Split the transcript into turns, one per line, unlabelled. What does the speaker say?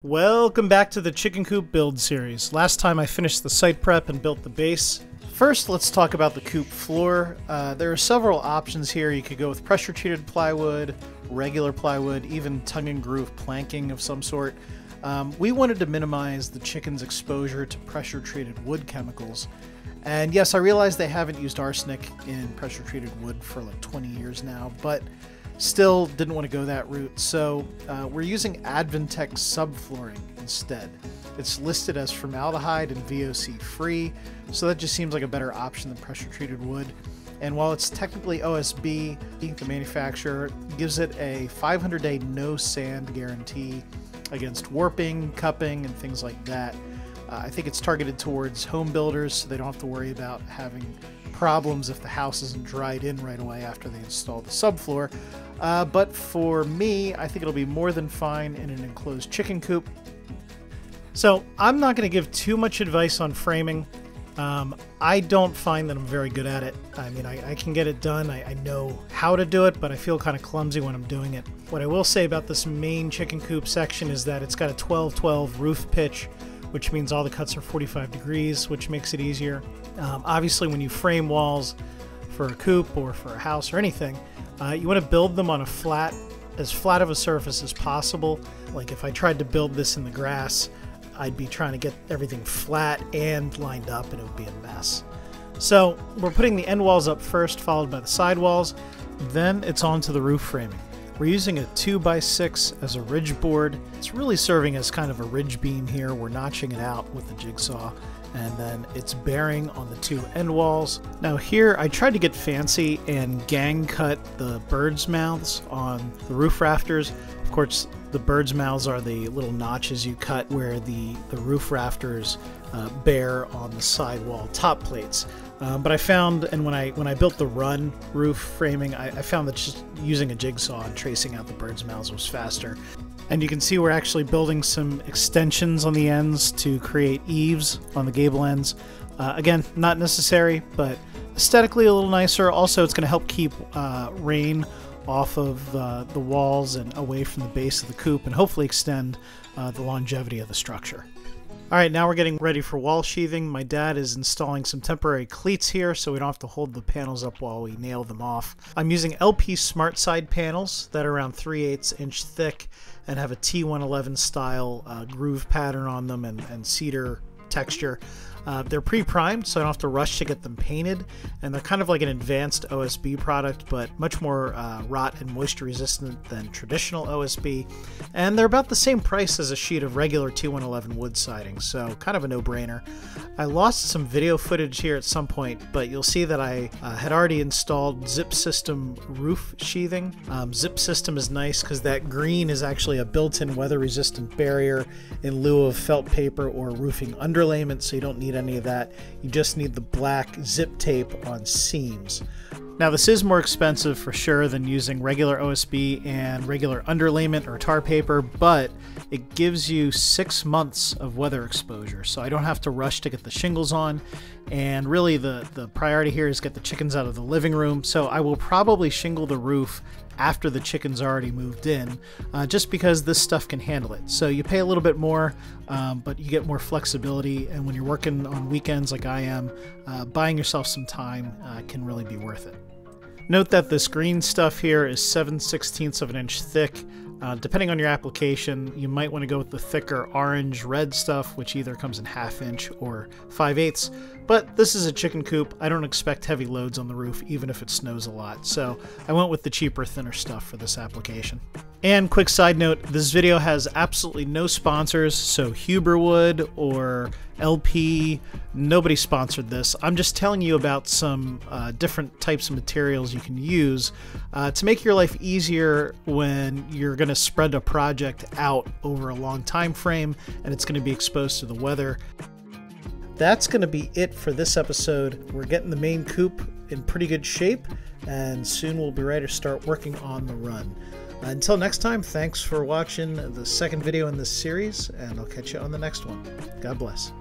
Welcome back to the Chicken Coop build series. Last time I finished the site prep and built the base. First, let's talk about the coop floor. There are several options here. You could go with pressure treated plywood, regular plywood, even tongue and groove planking of some sort. We wanted to minimize the chicken's exposure to pressure treated wood chemicals. And yes, I realize they haven't used arsenic in pressure treated wood for like 20 years now, but still didn't want to go that route, so we're using Advantech subflooring instead. It's listed as formaldehyde and VOC free, so that just seems like a better option than pressure treated wood. And while it's technically OSB, the manufacturer gives it a 500-day no sand guarantee against warping, cupping, and things like that. I think it's targeted towards home builders, so they don't have to worry about having problems if the house isn't dried in right away after they install the subfloor. But for me, I think it'll be more than fine in an enclosed chicken coop. So I'm not going to give too much advice on framing. I don't find that I'm very good at it. I mean, I can get it done. I know how to do it, but I feel kind of clumsy when I'm doing it. What I will say about this main chicken coop section is that it's got a 12-12 roof pitch, which means all the cuts are 45 degrees, which makes it easier. Obviously, when you frame walls for a coop or for a house or anything, you want to build them on as flat of a surface as possible. Like if I tried to build this in the grass, I'd be trying to get everything flat and lined up, and it would be a mess. So we're putting the end walls up first, followed by the side walls. Then it's on to the roof framing. We're using a 2x6 as a ridge board. It's really serving as kind of a ridge beam here. We're notching it out with the jigsaw, and then it's bearing on the two end walls. Now here I tried to get fancy and gang cut the birds' mouths on the roof rafters. Of course, the birds' mouths are the little notches you cut where the roof rafters bear on the sidewall top plates. But I found, and when I built the run roof framing, I found that just using a jigsaw and tracing out the birds' mouths was faster. And you can see we're actually building some extensions on the ends to create eaves on the gable ends. Again, not necessary, but aesthetically a little nicer. Also, it's going to help keep rain off of the walls and away from the base of the coop, and hopefully extend the longevity of the structure. Alright, now we're getting ready for wall sheathing. My dad is installing some temporary cleats here so we don't have to hold the panels up while we nail them off. I'm using LP Smart Side panels that are around 3/8 inch thick and have a T111 style groove pattern on them and cedar texture. They're pre-primed, so I don't have to rush to get them painted, and they're kind of like an advanced OSB product, but much more rot and moisture resistant than traditional OSB, and they're about the same price as a sheet of regular T111 wood siding, so kind of a no-brainer. I lost some video footage here at some point, but you'll see that I had already installed Zip System roof sheathing. Zip System is nice because that green is actually a built-in weather-resistant barrier in lieu of felt paper or roofing underlayment, so you don't need any of that. You just need the black zip tape on seams. Now this is more expensive for sure than using regular OSB and regular underlayment or tar paper, but it gives you 6 months of weather exposure, so I don't have to rush to get the shingles on. And really the priority here is get the chickens out of the living room, so I will probably shingle the roof after the chickens already moved in, just because this stuff can handle it. So you pay a little bit more, but you get more flexibility, and when you're working on weekends like I am, buying yourself some time can really be worth it. Note that this green stuff here is 7/16 of an inch thick. Depending on your application, you might want to go with the thicker orange-red stuff, which either comes in 1/2 inch or 5/8. But this is a chicken coop. I don't expect heavy loads on the roof, even if it snows a lot. So I went with the cheaper, thinner stuff for this application. And quick side note, this video has absolutely no sponsors, so Huberwood or LP, nobody sponsored this. I'm just telling you about some different types of materials you can use to make your life easier when you're going to spread a project out over a long time frame and it's going to be exposed to the weather. That's going to be it for this episode. We're getting the main coop in pretty good shape, and soon we'll be ready to start working on the run. Until next time, thanks for watching the second video in this series, and I'll catch you on the next one. God bless.